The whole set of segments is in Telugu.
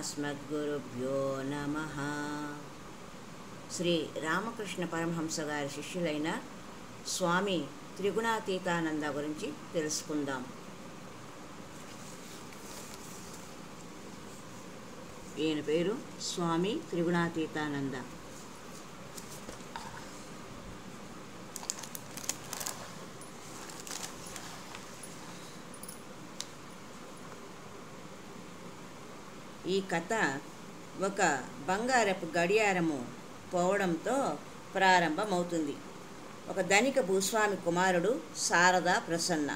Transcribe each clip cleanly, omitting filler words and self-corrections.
అస్మద్గురుభ్యో నమః. శ్రీ రామకృష్ణ పరమహంస గారి శిష్యులైన స్వామి త్రిగుణాతీతానంద గురించి తెలుసుకుందాం. ఈయన పేరు స్వామి త్రిగుణాతీతానంద. ఈ కథ ఒక బంగారపు గడియారము పోవడంతో ప్రారంభమవుతుంది. ఒక ధనిక భూస్వామి కుమారుడు శారదా ప్రసన్న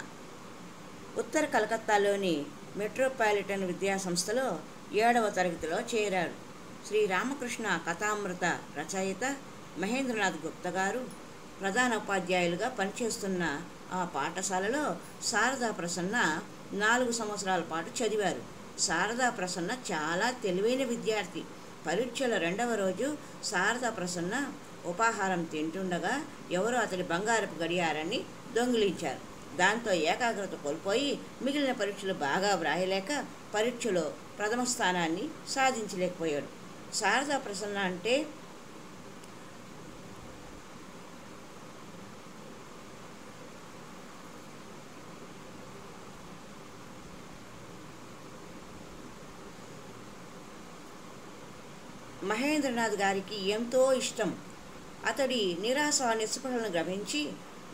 ఉత్తర కలకత్తాలోని మెట్రోపాలిటన్ విద్యాసంస్థలో 7వ తరగతిలో చేరాడు. శ్రీ రామకృష్ణ కథామృత రచయిత మహేంద్రనాథ్ గుప్తా గారు ప్రధాన ఉపాధ్యాయులుగా పనిచేస్తున్న ఆ పాఠశాలలో శారదా ప్రసన్న 4 సంవత్సరాల పాటు చదివారు. శారదా ప్రసన్న చాలా తెలివైన విద్యార్థి. పరీక్షల 2వ రోజు శారదా ప్రసన్న ఉపాహారం తింటుండగా ఎవరో అతడి బంగారపు గడియారాన్ని దొంగిలించారు. దాంతో ఏకాగ్రత కోల్పోయి మిగిలిన పరీక్షలు బాగా వ్రాయలేక పరీక్షలో ప్రథమ స్థానాన్ని సాధించలేకపోయాడు. శారదా ప్రసన్న అంటే మహేంద్రనాథ్ గారికి ఎంతో ఇష్టం. అతడి నిరాశ నిస్పృహలను గ్రహించి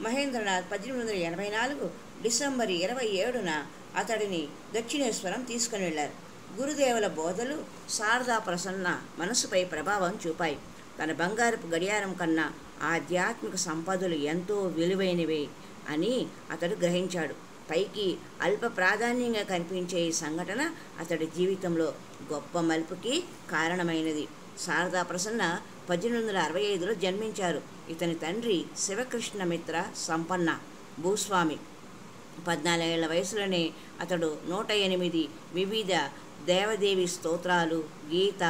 మహేంద్రనాథ్ 1884 డిసెంబర్ 27న అతడిని దక్షిణేశ్వరం తీసుకుని వెళ్ళారు. గురుదేవుల బోధలు శారదా ప్రసన్న మనసుపై ప్రభావం చూపాయి. తన బంగారపు గడియారం కన్నా ఆధ్యాత్మిక సంపదలు ఎంతో విలువైనవి అని అతడు గ్రహించాడు. పైకి అల్ప ప్రాధాన్యంగా కనిపించే ఈ సంఘటన అతడి జీవితంలో గొప్ప మలుపుకి కారణమైనది. శారదా ప్రసన్న 1865లో జన్మించారు. ఇతని తండ్రి శివకృష్ణ మిత్ర సంపన్న భూస్వామి. 14 ఏళ్ల వయసులోనే అతడు 108 వివిధ దేవదేవి స్తోత్రాలు, గీత,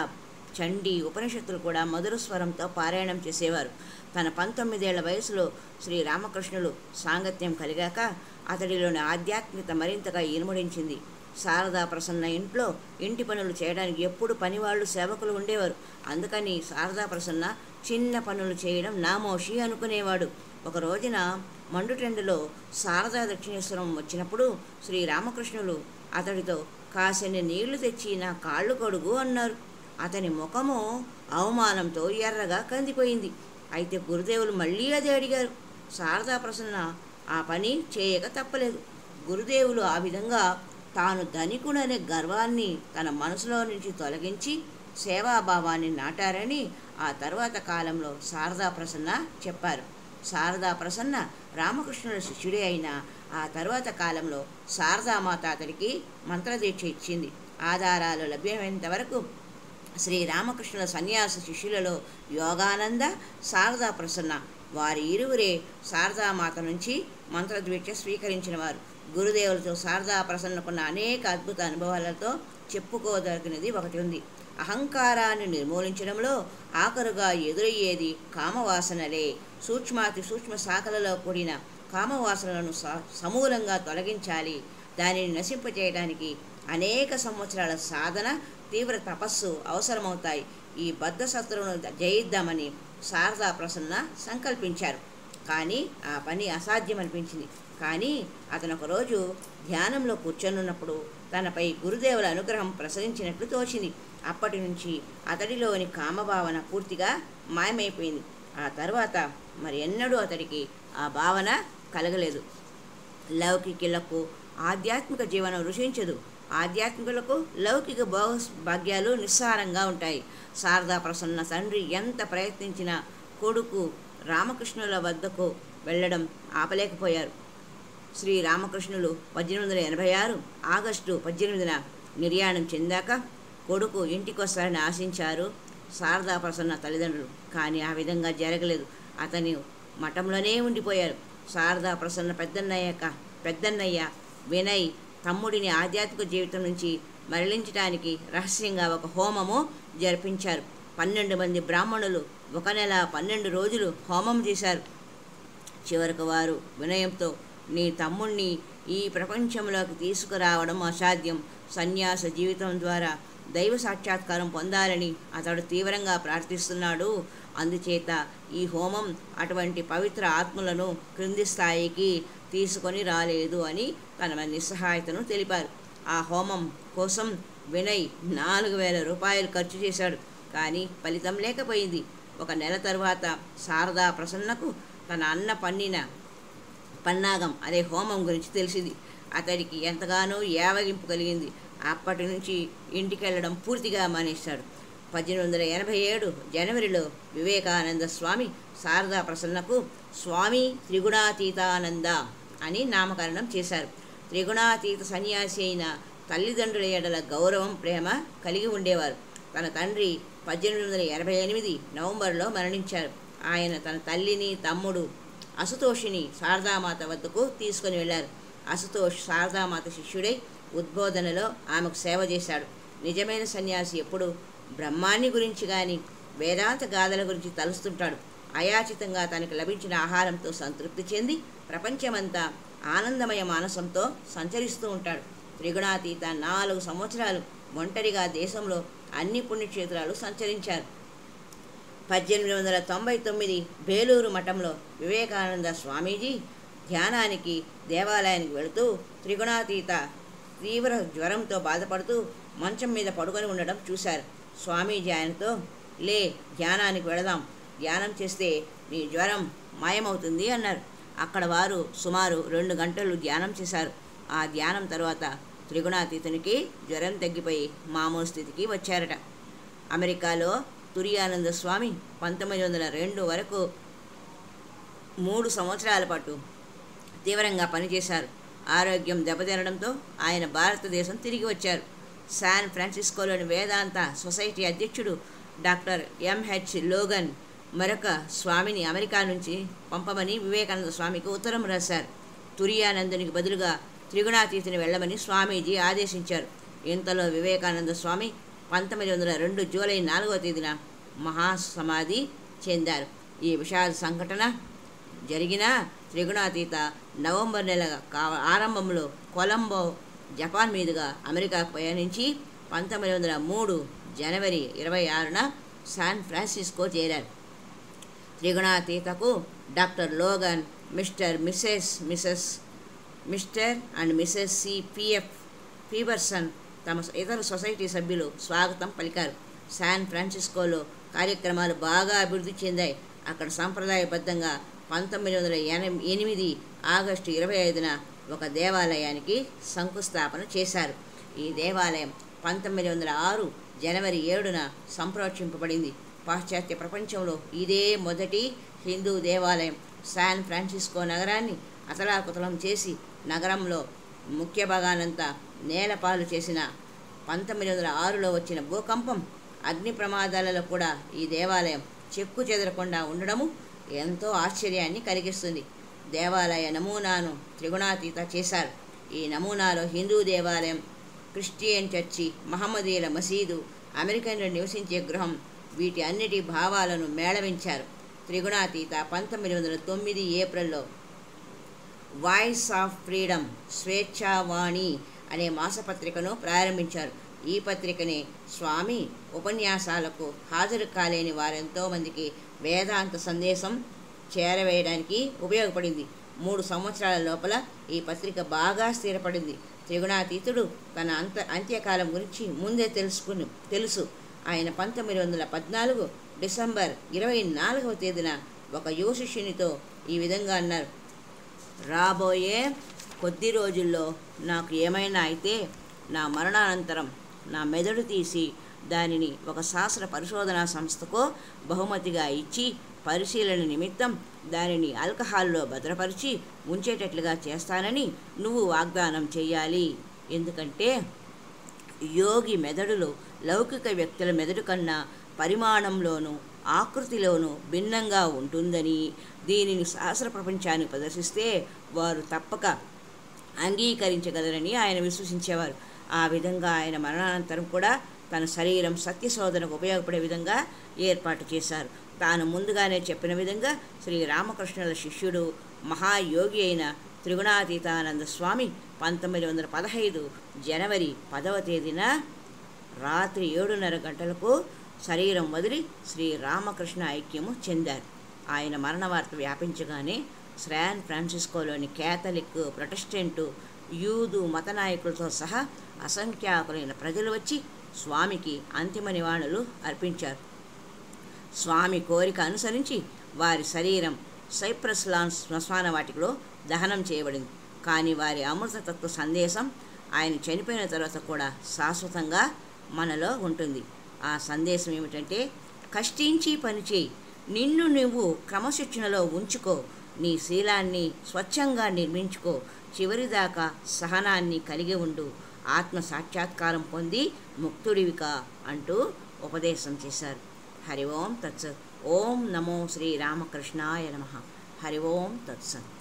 చండీ, ఉపనిషత్తులు కూడా మధుర స్వరంతో పారాయణం చేసేవారు. తన 19 ఏళ్ల వయసులో శ్రీ రామకృష్ణులు సాంగత్యం కలిగాక అతడిలోని ఆధ్యాత్మికత మరింతగా ఇనుమడించింది. శారదా ప్రసన్న ఇంట్లో ఇంటి పనులు చేయడానికి ఎప్పుడు పనివాళ్ళు, సేవకులు ఉండేవారు. అందుకని శారదా ప్రసన్న చిన్న పనులు చేయడం నామోషి అనుకునేవాడు. ఒక రోజున మండుటెండలో శారదా దక్షిణేశ్వరం వచ్చినప్పుడు శ్రీ రామకృష్ణులు అతడితో కాసిని నీళ్లు తెచ్చి నా కాళ్ళు కడుగు అన్నారు. అతని ముఖము అవమానంతో ఎర్రగా కందిపోయింది. అయితే గురుదేవులు మళ్ళీ అదే అడిగారు. శారదా ప్రసన్న ఆ పని చేయక తప్పలేదు. గురుదేవులు ఆ విధంగా తాను ధనికుడనే గర్వాన్ని తన మనసులో నుంచి తొలగించి సేవాభావాన్ని నాటారని ఆ తర్వాత కాలంలో శారదా ప్రసన్న చెప్పారు. శారదా ప్రసన్న రామకృష్ణుల శిష్యుడే అయినా ఆ తర్వాత కాలంలో శారదామాత అతడికి మంత్రదీక్ష ఇచ్చింది. ఆధారాలు లభ్యమైనంత వరకు శ్రీ రామకృష్ణుల సన్యాస శిష్యులలో యోగానంద, శారదా ప్రసన్న వారి ఇరువురే శారదామాత నుంచి మంత్రదీక్ష స్వీకరించిన వారు. గురుదేవులతో శారదా ప్రసన్నకున్న అనేక అద్భుత అనుభవాలతో చెప్పుకోదగినది ఒకటి ఉంది. అహంకారాన్ని నిర్మూలించడంలో ఆఖరుగా ఎదురయ్యేది కామవాసనలే. సూక్ష్మాతి సూక్ష్మ శాఖలలో కూడిన కామవాసనలను సమూలంగా తొలగించాలి. దానిని నశింపచేయడానికి అనేక సంవత్సరాల సాధన, తీవ్ర తపస్సు అవసరమవుతాయి. ఈ బద్ధ శత్రువును జయిద్దామని శారదా ప్రసన్న సంకల్పించారు. కానీ ఆ పని అసాధ్యమనిపించింది. కానీ అతను ఒకరోజు ధ్యానంలో కూర్చొనున్నప్పుడు తనపై గురుదేవుల అనుగ్రహం ప్రసరించినట్లు తోచింది. అప్పటి నుంచి అతడిలోని కామభావన పూర్తిగా మాయమైపోయింది. ఆ తర్వాత మరి ఎన్నడూ అతడికి ఆ భావన కలగలేదు. లౌకికులకు ఆధ్యాత్మిక జీవనం రుచించదు. ఆధ్యాత్మికులకు లౌకిక భాగ్యాలు నిస్సారంగా ఉంటాయి. శారదా ప్రసన్న తండ్రి ఎంత ప్రయత్నించినా కొడుకు రామకృష్ణుల వద్దకు వెళ్ళడం ఆపలేకపోయారు. శ్రీ రామకృష్ణులు 1886 ఆగస్టు 18న నిర్యాణం చెందాక కొడుకు ఇంటికొస్తారని ఆశించారు శారదా ప్రసన్న తల్లిదండ్రులు. కానీ ఆ విధంగా జరగలేదు. అతని మఠంలోనే ఉండిపోయారు. శారదా ప్రసన్న పెద్దన్నయ్య వినయ్ తమ్ముడిని ఆధ్యాత్మిక జీవితం నుంచి మరలించడానికి రహస్యంగా ఒక హోమము జరిపించారు. 12 మంది బ్రాహ్మణులు 1 నెల 12 రోజులు హోమం చేశారు. చివరకు వారు వినయంతో నీ తమ్ముణ్ణి ఈ ప్రపంచంలోకి తీసుకురావడం అసాధ్యం. సన్యాస జీవితం ద్వారా దైవ సాక్షాత్కారం పొందాలని అతడు తీవ్రంగా ప్రార్థిస్తున్నాడు. అందుచేత ఈ హోమం అటువంటి పవిత్ర ఆత్మలను క్రింది స్థాయికి తీసుకొని రాలేదు అని తన నిస్సహాయతను తెలిపారు. ఆ హోమం కోసం వినయ్ 4,000 రూపాయలు ఖర్చు చేశాడు. కానీ ఫలితం లేకపోయింది. ఒక నెల తరువాత శారదా ప్రసన్నకు తన అన్న పన్నాగం అదే హోమం గురించి తెలిసింది. అతడికి ఎంతగానో యావగింపు కలిగింది. అప్పటి నుంచి ఇంటికి వెళ్ళడం పూర్తిగా మానేశాడు. 1887 జనవరిలో వివేకానంద స్వామి శారదా ప్రసన్నకు స్వామి త్రిగుణాతీతానంద అని నామకరణం చేశారు. త్రిగుణాతీత సన్యాసి అయిన తల్లిదండ్రుల ఎడల గౌరవం, ప్రేమ కలిగి ఉండేవారు. తన తండ్రి 1888 నవంబర్లో మరణించారు. ఆయన తన తల్లిని, తమ్ముడు అశుతోషిని శారదామాత వద్దకు తీసుకుని వెళ్ళారు. అశుతోష్ శారదామాత శిష్యుడై ఉద్బోధనలో ఆమెకు సేవ చేశాడు. నిజమైన సన్యాసి ఎప్పుడు బ్రహ్మాన్ని గురించి కానీ వేదాంత గాథల గురించి తలుస్తుంటాడు. అయాచితంగా తనకు లభించిన ఆహారంతో సంతృప్తి చెంది ప్రపంచమంతా ఆనందమయ మానసంతో సంచరిస్తూ ఉంటాడు. త్రిగుణాతీత 4 సంవత్సరాలు ఒంటరిగా దేశంలో అన్ని పుణ్యక్షేత్రాలు సంచరించారు. 1899 బేలూరు మఠంలో వివేకానంద స్వామీజీ ధ్యానానికి దేవాలయానికి వెళుతూ త్రిగుణాతీత తీవ్ర జ్వరంతో బాధపడుతూ మంచం మీద పడుకొని ఉండడం చూశారు. స్వామీజీ ఆయనతో, లే, ధ్యానానికి వెళదాం, ధ్యానం చేస్తే నీ జ్వరం మాయమవుతుంది అన్నారు. అక్కడ వారు సుమారు 2 గంటలు ధ్యానం చేశారు. ఆ ధ్యానం తర్వాత త్రిగుణాతీతునికి జ్వరం తగ్గిపోయి మామూలు స్థితికి వచ్చారట. అమెరికాలో తురియానంద స్వామి 1902 వరకు 3 సంవత్సరాల పాటు తీవ్రంగా పనిచేశారు. ఆరోగ్యం దెబ్బతినడంతో ఆయన భారతదేశం తిరిగి వచ్చారు. శాన్ ఫ్రాన్సిస్కోలోని వేదాంత సొసైటీ అధ్యక్షుడు డాక్టర్ ఎంహెచ్ లోగన్ మరొక స్వామిని అమెరికా నుంచి పంపమని వివేకానంద స్వామికి ఉత్తరం రాశారు. తురియానందునికి బదులుగా త్రిగుణాతీతిని వెళ్ళమని స్వామీజీ ఆదేశించారు. ఇంతలో వివేకానంద స్వామి 1902 జూలై 4వ తేదీన మహాసమాధి చెందారు. ఈ విషాద సంఘటన జరిగిన త్రిగుణాతీత నవంబర్ నెల ఆరంభంలో కొలంబో, జపాన్ మీదుగా అమెరికాకు పయనించి 1903 జనవరి 26న శాన్ ఫ్రాన్సిస్కో చేరారు. త్రిగుణాతీతకు doctor Logan, mister and Mrs CPF పీబర్సన్, తమ ఇతర సొసైటీ సభ్యులు స్వాగతం పలికారు. శాన్ ఫ్రాన్సిస్కోలో కార్యక్రమాలు బాగా అభివృద్ధి చెందాయి. అక్కడ సంప్రదాయబద్ధంగా 1908 ఆగస్టు 25న ఒక దేవాలయానికి శంకుస్థాపన చేశారు. ఈ దేవాలయం 1906 జనవరి 7న సంప్రోక్షింపబడింది. పాశ్చాత్య ప్రపంచంలో ఇదే మొదటి హిందూ దేవాలయం. శాన్ ఫ్రాన్సిస్కో నగరాన్ని అతలాకుతలం చేసి నగరంలో ముఖ్య భాగానంతా నేలపాలు చేసిన 1906లో వచ్చిన భూకంపం, అగ్ని ప్రమాదాలలో కూడా ఈ దేవాలయం చెక్కు చెదరకుండా ఉండడము ఎంతో ఆశ్చర్యాన్ని కలిగిస్తుంది. దేవాలయ నమూనాను త్రిగుణాతీత చేశారు. ఈ నమూనాలో హిందూ దేవాలయం, క్రిస్టియన్ చర్చి, మహమ్మదీయుల మసీదు, అమెరికన్లు నివసించే గృహం, వీటి అన్నిటి భావాలను మేళవించారు. త్రిగుణాతీత 1909 ఏప్రిల్లో వాయిస్ ఆఫ్ ఫ్రీడమ్, స్వేచ్ఛావాణి అనే మాసపత్రికను ప్రారంభించారు. ఈ పత్రికనే స్వామి ఉపన్యాసాలకు హాజరు కాలేని వారెంతోమందికి వేదాంత సందేశం చేరవేయడానికి ఉపయోగపడింది. 3 సంవత్సరాల లోపల ఈ పత్రిక బాగా స్థిరపడింది. త్రిగుణాతీతుడు తన అంత్యకాలం గురించి ముందే తెలుసు. ఆయన 1914 డిసెంబర్ 24వ తేదీన ఒక యువ శిష్యునితో ఈ విధంగా అన్నారు: రాబోయే కొద్ది రోజుల్లో నాకు ఏమైనా అయితే నా మరణానంతరం నా మెదడు తీసి దానిని ఒక శాస్త్ర పరిశోధనా సంస్థకో బహుమతిగా ఇచ్చి పరిశీలన నిమిత్తం దానిని ఆల్కహాల్లో భద్రపరిచి ఉంచేటట్లుగా చేస్తానని నువ్వు వాగ్దానం చేయాలి. ఎందుకంటే యోగి మెదడులో లౌకిక వ్యక్తుల మెదడు కన్నా పరిమాణంలోనూ ఆకృతిలోనూ భిన్నంగా ఉంటుందని, దీనిని శాస్త్ర ప్రపంచానికి ప్రదర్శిస్తే వారు తప్పక అంగీకరించగలరని ఆయన విశ్వసించేవారు. ఆ విధంగా ఆయన మరణానంతరం కూడా తన శరీరం సత్యశోధనకు ఉపయోగపడే విధంగా ఏర్పాటు చేశారు. తాను ముందుగానే చెప్పిన విధంగా శ్రీరామకృష్ణుల శిష్యుడు, మహాయోగి అయిన త్రిగుణాతీతానంద స్వామి 1915 జనవరి 10వ తేదీన రాత్రి 7:30 గంటలకు శరీరం వదిలి శ్రీరామకృష్ణ ఐక్యము చెందారు. ఆయన మరణ వార్త వ్యాపించగానే శాన్ ఫ్రాన్సిస్కోలోని క్యాథలిక్, ప్రొటెస్టెంటు, యూదు మత నాయకులతో సహా అసంఖ్యాకులైన ప్రజలు వచ్చి స్వామికి అంతిమ నివాళులు అర్పించారు. స్వామి కోరిక అనుసరించి వారి శరీరం సైప్రస్ లాన్స్ శ్మశాన వాటికలో దహనం చేయబడింది. కానీ వారి అమృతతత్వ సందేశం ఆయన చనిపోయిన తర్వాత కూడా శాశ్వతంగా మనలో ఉంటుంది. ఆ సందేశం ఏమిటంటే, కష్టించి పనిచేయి, నిన్ను నువ్వు క్రమశిక్షణలో ఉంచుకో, నీ శీలాన్ని స్వచ్ఛంగా నిర్మించుకో, చివరిదాకా సహనాన్ని కలిగి ఉండు, ఆత్మ సాక్షాత్కారం పొంది ముక్తుడివికా అంటూ ఉపదేశం చేశారు. హరి ఓం తత్సత్. ఓం నమో శ్రీరామకృష్ణాయ నమః. హరి ఓం తత్సత్.